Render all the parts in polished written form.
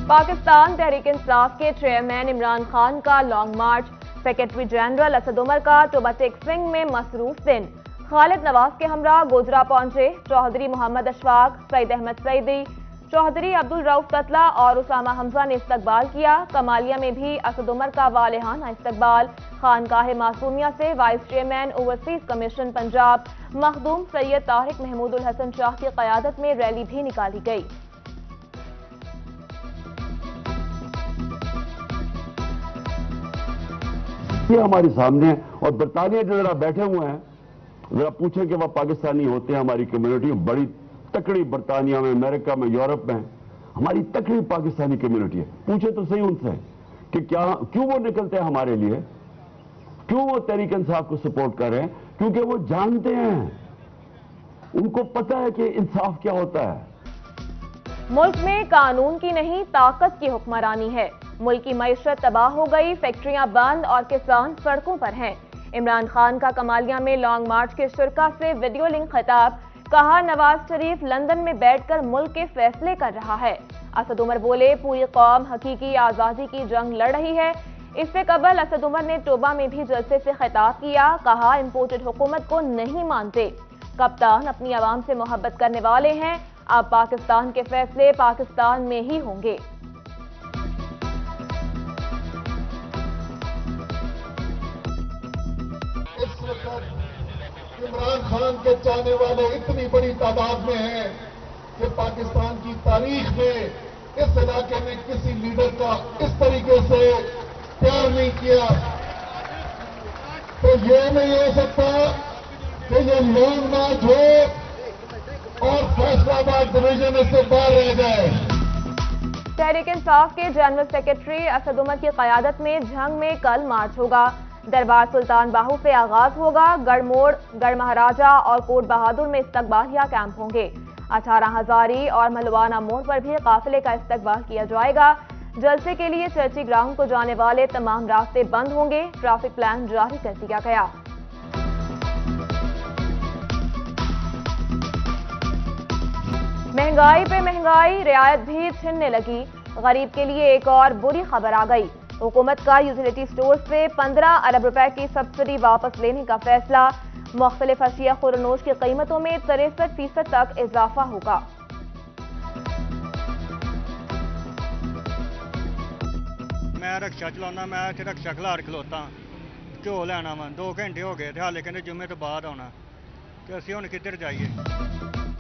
पाकिस्तान तहरीक इंसाफ के चेयरमैन इमरान खान का लॉन्ग मार्च, secretary general Asad Umar का टोबाटेक स्विंग में मसरूफ दिन। खालिद नवाज के हमरा गोजरा पहुंचे चौधरी मोहम्मद अशफाक, सईद अहमद सईदी, चौधरी अब्दुल रऊफ ततला और उसामा हमजा ने इस्तकबाल किया। कमालिया में भी असद उमर का वालेहाना इस्तकबाल। खानकाह मासूमिया से vice chairman overseas commission Punjab Makhdoom Syed Tariq Mahmood ul Hassan Shah की क़यादत में रैली भी निकाली गई। ये हमारे सामने है और बरतानिया जो जरा बैठे हुए हैं, जरा पूछें कि वह पाकिस्तानी होते हैं। हमारी कम्युनिटी बड़ी तकड़ी बरतानिया में, अमेरिका में, यूरोप में हमारी तकड़ी पाकिस्तानी कम्युनिटी है। पूछे तो सही उनसे कि क्यों वो निकलते हैं हमारे लिए, क्यों वो तहरीक इंसाफ को सपोर्ट कर रहे हैं? क्योंकि वो जानते हैं, उनको पता है कि इंसाफ क्या होता है। मुल्क में कानून की नहीं ताकत की हुक्मरानी है। मुल्क की मईशत तबाह हो गई, फैक्ट्रियां बंद और किसान सड़कों पर हैं। इमरान खान का कमालिया में लॉन्ग मार्च के शुरका से वीडियो लिंक खिताब। कहा, नवाज शरीफ लंदन में बैठकर मुल्क के फैसले कर रहा है। असद उमर बोले, पूरी कौम हकीकी आजादी की जंग लड़ रही है। इससे कबल असद उमर ने टोबा में भी जलसे से खिताब किया। कहा, इंपोर्टेड हुकूमत को नहीं मानते, कप्तान अपनी आवाम से मोहब्बत करने वाले हैं। अब पाकिस्तान के फैसले पाकिस्तान में ही होंगे। इस वक्त इमरान खान के चाहने वाले इतनी बड़ी तादाद में हैं कि पाकिस्तान की तारीख में इस इलाके में किसी लीडर का इस तरीके से प्यार नहीं किया। तो ये नहीं हो सकता कि ये लॉन्ग मार्च हो और फैसलाबाद डिवीजन इससे बाहर रह जाए। तहरीक इंसाफ के जनरल सेक्रेटरी असद उमर की क़यादत में झंग में कल मार्च होगा। दरबार सुल्तान बाहू से आगाज होगा। गढ़ मोड़, गढ़ महाराजा और कोट बहादुर में इस्तकबालिया कैंप होंगे। 18 हजारी और महलवाना मोड़ पर भी काफिले का इस्तकबाल किया जाएगा। जलसे के लिए चर्ची ग्राउंड को जाने वाले तमाम रास्ते बंद होंगे। ट्रैफिक प्लान जारी कर दिया गया। महंगाई पे महंगाई, रियायत भी छिनने लगी। गरीब के लिए एक और बुरी खबर आ गई। हुकूमत का यूटिलिटी स्टोर से 15 अरब रुपए की सब्सिडी वापस लेने का फैसला। मुख्तलिफ अशिया खुरनोश की कीमतों में 63% तक इजाफा होगा। मैं रिक्शा चलाना, मैं रिक्शा खलार खलोता, घ्यो लैना वा 2 घंटे हो गए, हाले कहते जुम्मे तो बाद आना, तो असीं हुण किधर जाइए।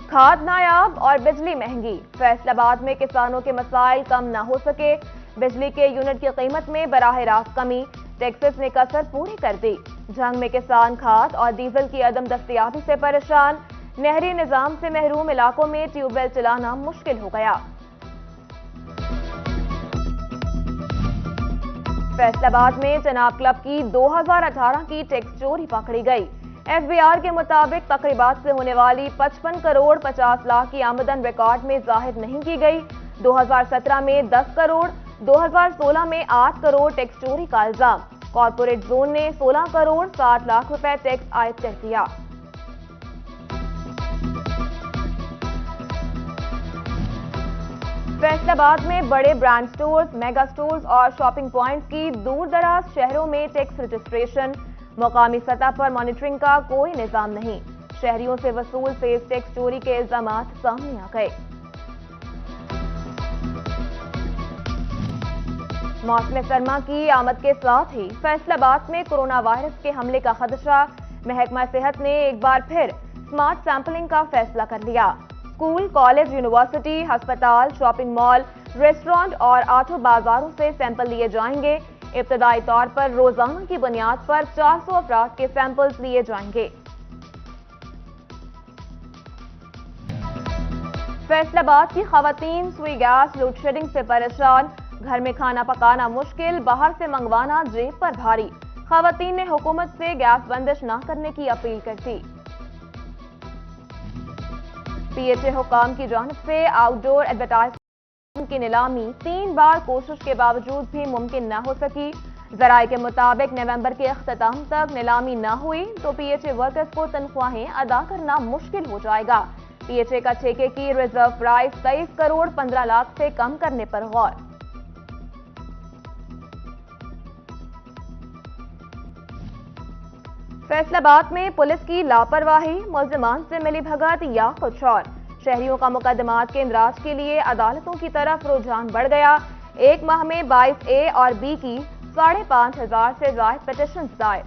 खाद नायाब और बिजली महंगी। फैसलाबाद में किसानों के मसाइल कम न हो सके। बिजली के यूनिट की कीमत में बराह रास्त कमी। टैक्सेस ने कसर पूरी कर दी। जंग में किसान खाद और डीजल की अदम दस्तयाबी से परेशान। नहरी निजाम से महरूम इलाकों में ट्यूबवेल चलाना मुश्किल हो गया। फैसलाबाद में चनाब क्लब की 2018 की टैक्स चोरी पकड़ी गई। एफबीआर के मुताबिक तकरीबात से होने वाली 55 करोड़ 50 लाख की आमदन रिकॉर्ड में जाहिर नहीं की गई। 2017 में 10 करोड़, 2016 में 8 करोड़ टैक्स चोरी का इल्जाम। कॉर्पोरेट जोन ने 16 करोड़ 60 लाख रुपए टैक्स आयद कर दिया। फैसलाबाद में बड़े ब्रांड स्टोर्स, मेगा स्टोर्स और शॉपिंग पॉइंट्स की दूर दराज शहरों में टैक्स रजिस्ट्रेशन। मुकामी सतह पर मॉनिटरिंग का कोई निजाम नहीं। शहरियों से वसूल सेल्स टैक्स चोरी के इल्जामात सामने आ गए। मौसम सरमा की आमद के साथ ही फैसलाबाद में कोरोना वायरस के हमले का खदशा। महकमा सेहत ने एक बार फिर स्मार्ट सैंपलिंग का फैसला कर लिया। स्कूल, कॉलेज, यूनिवर्सिटी, अस्पताल, शॉपिंग मॉल, रेस्टोरेंट और आटो बाजारों से सैंपल लिए जाएंगे। इब्तदाई तौर पर रोजाना की बुनियाद पर 400 अफराद के सैंपल्स लिए जाएंगे। फैसलाबाद की खवातीन सुई गैस लोड शेडिंग से परेशान। घर में खाना पकाना मुश्किल, बाहर से मंगवाना जेब पर भारी। खवातीन ने हुकूमत से गैस बंदिश न करने की अपील कर दी। पीएचए हुकाम की जानिब से आउटडोर एडवर्टाइजमेंट की नीलामी 3 बार कोशिश के बावजूद भी मुमकिन न हो सकी। जराये के मुताबिक नवंबर के अख्ताम तक नीलामी न हुई तो पीएचए वर्कर्स को तनख्वाहें अदा करना मुश्किल हो जाएगा। पीएचए का ठेके की रिजर्व प्राइस 23 करोड़ 15 लाख से कम करने पर गौर। फैसल आबाद में पुलिस की लापरवाही, मुल्जिमान से मिली भगत या कुछ और। शहरियों का मुकदमात के इंदराज के लिए अदालतों की तरफ रुझान बढ़ गया। एक माह में 22 ए और बी की 5,500 से ज्यादा पिटीशन दायर।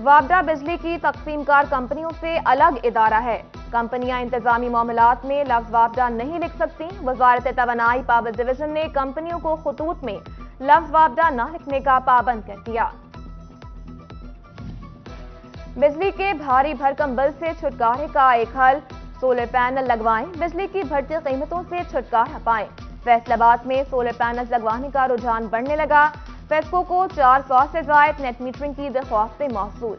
वाबडा बिजली की तकसीमकार कंपनियों से अलग इदारा है। कंपनियां इंतजामी मामलात में लफ्ज वाबडा नहीं लिख सकती। वजारत तवानाई पावर डिवीजन ने कंपनियों को खतूत में लफ्ज वाबडा न लिखने का पाबंद कर दिया। बिजली के भारी भरकम बिल से छुटकारे का एक हल, सोलर पैनल लगवाएं, बिजली की बढ़ती कीमतों से छुटकारा पाएं। फैसलाबाद में सोलर पैनल लगवाने का रुझान बढ़ने लगा। फेस्को को 400 से ज्यादा नेट मीटरिंग की दरख्वास्तें मौसूल।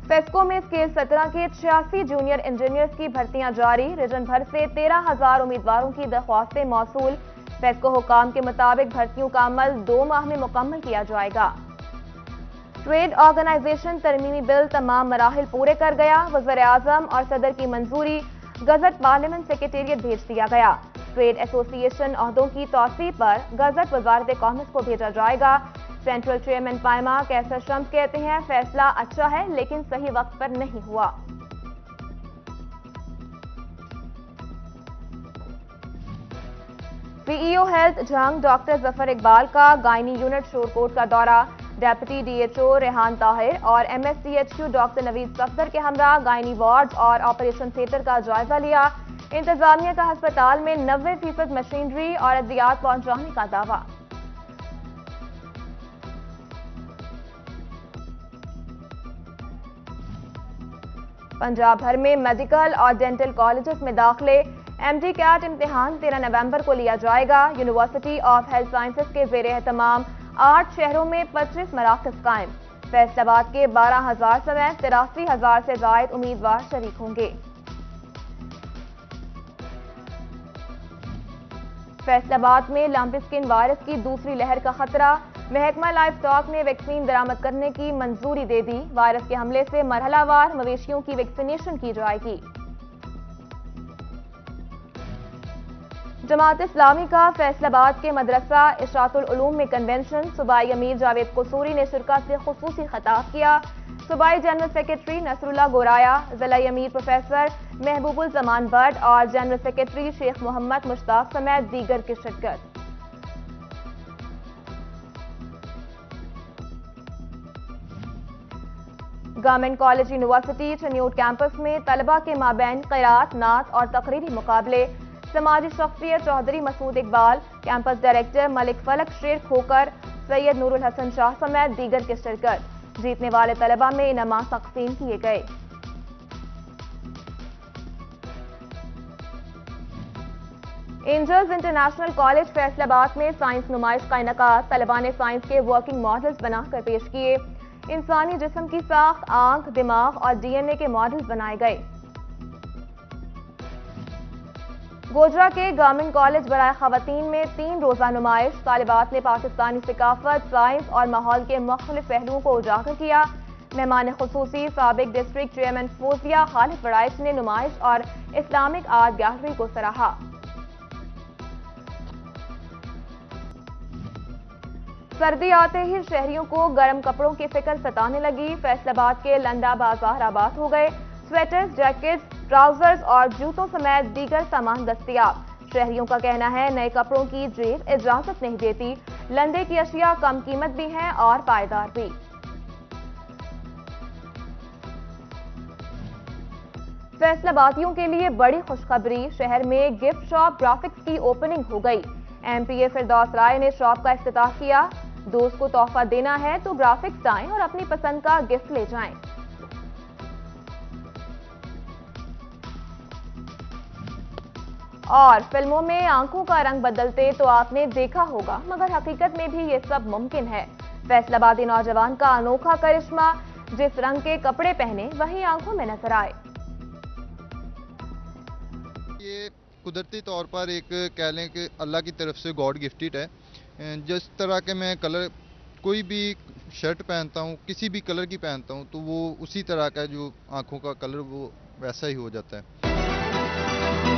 फेस्को में स्केल 17 के 86 जूनियर इंजीनियर्स की भर्तियां जारी। रीजन भर से 13,000 उम्मीदवारों की दरख्वास्तें मौसूल। फेस्को हुकाम के मुताबिक भर्तियों का अमल 2 माह में मुकम्मल किया जाएगा। ट्रेड ऑर्गेनाइजेशन तरमीमी बिल तमाम मराहिल पूरे कर गया। वज़ीर-ए-आज़म और सदर की मंजूरी, गजट पार्लियामेंट सेक्रेटेरिएट भेज दिया गया। ट्रेड एसोसिएशन ओहदों की तौसीब पर गजट वजारत कॉमर्स को भेजा जाएगा। सेंट्रल चेयरमैन पायमा कैसर शम्स कहते हैं, फैसला अच्छा है लेकिन सही वक्त पर नहीं हुआ। सीईओ हेल्थ जंग डॉक्टर जफर इकबाल का गायनी यूनिट शोरकोट का दौरा। डेप्यूटी डीएचओ रेहान ताहिर और एमएससीएचक्यू डॉक्टर नवीद सफदर के हमरा गायनी वार्ड और ऑपरेशन थिएटर का जायजा लिया। इंतजामिया का अस्पताल में 90% मशीनरी और अद्वियात पहुंचाने का दावा। पंजाब भर में मेडिकल और डेंटल कॉलेजेस में दाखिले, एमडी कैट इम्तिहान 13 नवंबर को लिया जाएगा। यूनिवर्सिटी ऑफ हेल्थ साइंसेज के ज़ेर एहतमाम 8 शहरों में 25 मराकज़ कायम। फैसलाबाद के 12,000 समेत 83,000 से ज़ायद उम्मीदवार शरीक होंगे। फैसलाबाद में लंपी स्किन वायरस की दूसरी लहर का खतरा। महकमा लाइफ स्टॉक ने वैक्सीन बरामद करने की मंजूरी दे दी। वायरस के हमले से मरहलावार मवेशियों की वैक्सीनेशन की जाएगी। जमात इस्लामी का फैसलाबाद के मदरसा इशरातुल उलूम में कन्वेंशन। सूबाई अमीर जावेद कसूरी ने शिरकत से खुसूसी खिताब किया। सूबाई जनरल सेक्रेटरी नसरुल्लाह गोराया, ज़िला अमीर प्रोफेसर महबूबुल जमान भट्ट और जनरल सेक्रेटरी शेख मोहम्मद मुश्ताक समेत दीगर की शिरकत। Government college university Chiniot campus में तलबा के माबैन क़िरात, नात और तकरीरी मुकाबले। समाजी शख्सियत चौधरी मसूद इकबाल, कैंपस डायरेक्टर मलिक फलक शेर खोकर, सैयद नूरुल हसन शाह समेत दीगर की शिरकत। जीतने वाले तलबा में इनामात तकसीम किए गए। एंजल्स इंटरनेशनल कॉलेज फैसलाबाद में साइंस नुमाइश का इनकाद। तलबा ने साइंस के वर्किंग मॉडल्स बनाकर पेश किए। इंसानी जिस्म की साख्त, आंख, दिमाग और डीएनए के मॉडल्स बनाए गए। गोजरा के गवर्नमेंट कॉलेज बराए खवातीन में 3 रोजा नुमाइश। तालिबात ने पाकिस्तानी सिकाफत, साइंस और माहौल के मुख्तलिफ पहलुओं को उजागर किया। मेहमान खुसूसी साबिक डिस्ट्रिक्ट चेयरमैन फोजिया खालिद बड़ाइच ने नुमाइश और इस्लामिक आर्ट गैलरी को सराहा। सर्दी आते ही शहरियों को गर्म कपड़ों की फिक्र सताने लगी। फैसलाबाद के लंडा बाजार आबाद हो गए। स्वेटर्स, जैकेट्स, ट्राउजर्स और जूतों समेत दीगर सामान दस्तयाब। शहरियों का कहना है नए कपड़ों की जेब इजाजत नहीं देती। लंडे की अशिया कम कीमत भी हैं और पायदार भी। फैसलाबादियों के लिए बड़ी खुशखबरी, शहर में गिफ्ट शॉप ग्राफिक्स की ओपनिंग हो गई। एमपीए फिरदौस राय ने शॉप का इफ्तिताह किया। दोस्त को तोहफा देना है तो ग्राफिक्स आएं और अपनी पसंद का गिफ्ट ले जाएं। और फिल्मों में आंखों का रंग बदलते तो आपने देखा होगा, मगर हकीकत में भी ये सब मुमकिन है। फैसलाबादी नौजवान का अनोखा करिश्मा, जिस रंग के कपड़े पहने वही आंखों में नजर आए। ये कुदरती तौर पर एक कह लें कि अल्लाह की तरफ से गॉड गिफ्टेड है। जिस तरह के मैं कलर कोई भी शर्ट पहनता हूँ, किसी भी कलर की पहनता हूँ, तो वो उसी तरह का जो आंखों का कलर वो वैसा ही हो जाता है।